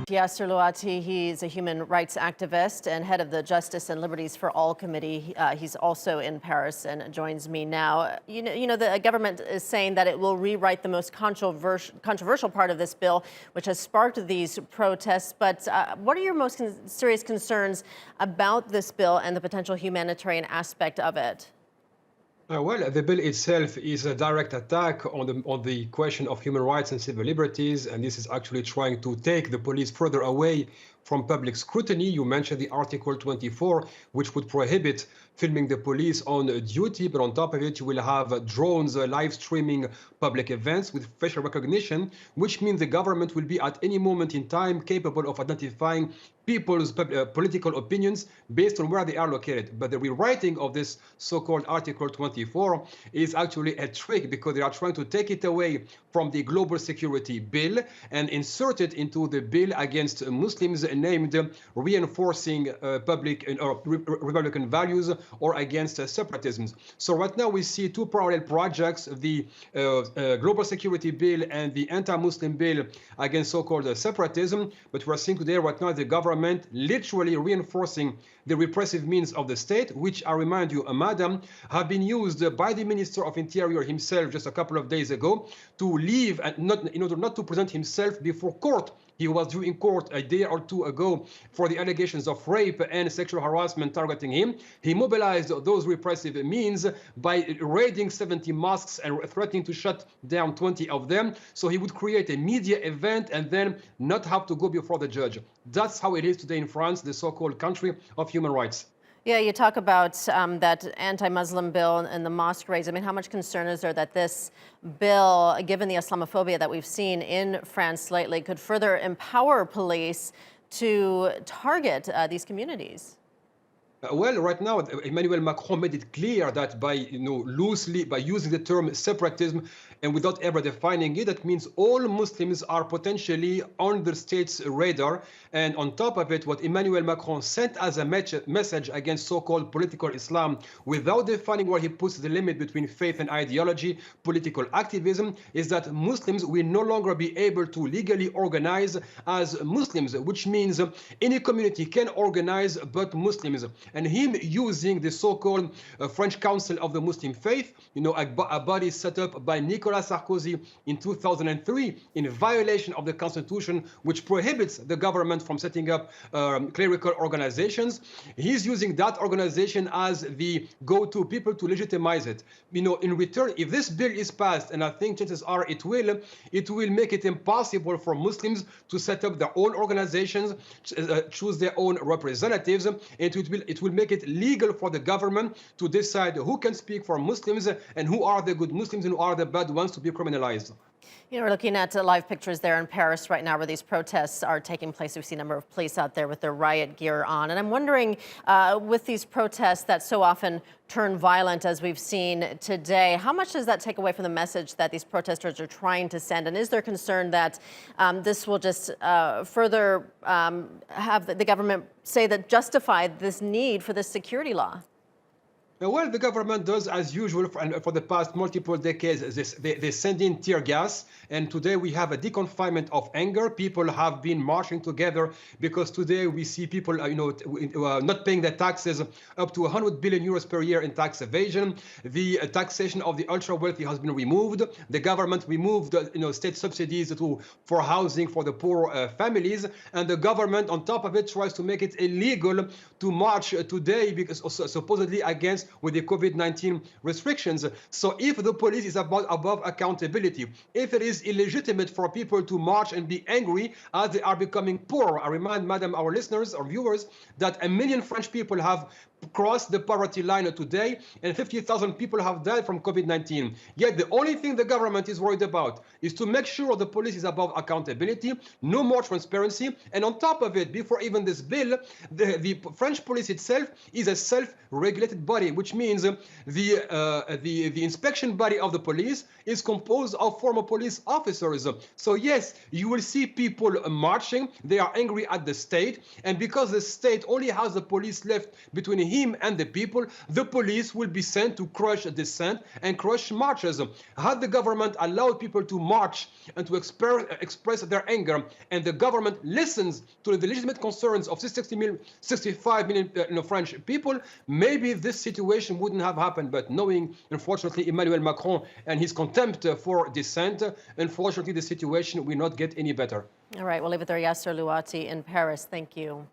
Yasser Louati, he's a human rights activist and head of the Justice and Liberties for All Committee. He's also in Paris and joins me now. You know, the government is saying that it will rewrite the most controversial part of this bill, which has sparked these protests. But what are your most serious concerns about this bill and the potential humanitarian aspect of it? Well, the bill itself is a direct attack on the question of human rights and civil liberties, and this is actually trying to take the police further away from public scrutiny. You mentioned the Article 24, which would prohibit filming the police on duty, but on top of it, you will have drones live streaming public events with facial recognition, which means the government will be at any moment in time capable of identifying people's political opinions based on where they are located. But the rewriting of this so-called Article 24 is actually a trick, because they are trying to take it away from the global security bill and insert it into the bill against Muslims, named reinforcing public or Republican values or against separatism. So right now we see two parallel projects, the global security bill and the anti-Muslim bill against so-called separatism. But we're seeing today right now the government literally reinforcing the repressive means of the state, which, I remind you, madam, have been used by the Minister of Interior himself just a couple of days ago to leave and in order not to present himself before court. He was due in court a day or two ago for the allegations of rape and sexual harassment targeting him. He mobilized those repressive means by raiding 70 mosques and threatening to shut down 20 of them. So he would create a media event and then not have to go before the judge. That's how it is today in France, the so-called country of human rights. Yeah, you talk about that anti-Muslim bill and the mosque raids. I mean, how much concern is there that this bill, given the Islamophobia that we've seen in France lately, could further empower police to target these communities? Well, right now, Emmanuel Macron made it clear that by loosely by using the term separatism and without ever defining it, that means all Muslims are potentially on the state's radar. And on top of it, what Emmanuel Macron sent as a message against so-called political Islam, without defining where he puts the limit between faith and ideology, political activism, is that Muslims will no longer be able to legally organize as Muslims, which means any community can organize but Muslims. And him using the so-called French Council of the Muslim Faith, a body set up by Nicolas Sarkozy in 2003 in violation of the Constitution, which prohibits the government from setting up clerical organizations. He's using that organization as the go-to people to legitimize it. In return, if this bill is passed, and I think chances are it will make it impossible for Muslims to set up their own organizations, choose their own representatives, and it will make it legal for the government to decide who can speak for Muslims and who are the good Muslims and who are the bad ones to be criminalized. We're looking at live pictures there in Paris right now where these protests are taking place. We see a number of police out there with their riot gear on. And I'm wondering, with these protests that so often turn violent as we've seen today, how much does that take away from the message that these protesters are trying to send? And is there concern that this will just further have the government say that justify this need for this security law? Well, the government does as usual for the past multiple decades. They send in tear gas, and today we have a deconfinement of anger. People have been marching together because today we see people, not paying their taxes, up to 100 billion euros per year in tax evasion. The taxation of the ultra wealthy has been removed. The government removed, state subsidies for housing for the poor families, and the government, on top of it, tries to make it illegal to march today because supposedly against with the COVID-19 restrictions. So if the police is above accountability, if it is illegitimate for people to march and be angry as they are becoming poor, I remind, madam, our listeners, our viewers, that 1 million French people have crossed the poverty line today, and 50,000 people have died from COVID-19. Yet the only thing the government is worried about is to make sure the police is above accountability, no more transparency, and on top of it, before even this bill, the French police itself is a self-regulated body, which means the inspection body of the police is composed of former police officers. So yes, you will see people marching. They are angry at the state, and because the state only has the police left between him and the people, the police will be sent to crush dissent and crush marches. Had the government allowed people to march and to express their anger, and the government listens to the legitimate concerns of 65 million French people, maybe this situation wouldn't have happened. But knowing, unfortunately, Emmanuel Macron and his contempt for dissent, unfortunately, the situation will not get any better. All right, we'll leave it there. Yasser Louati in Paris, thank you.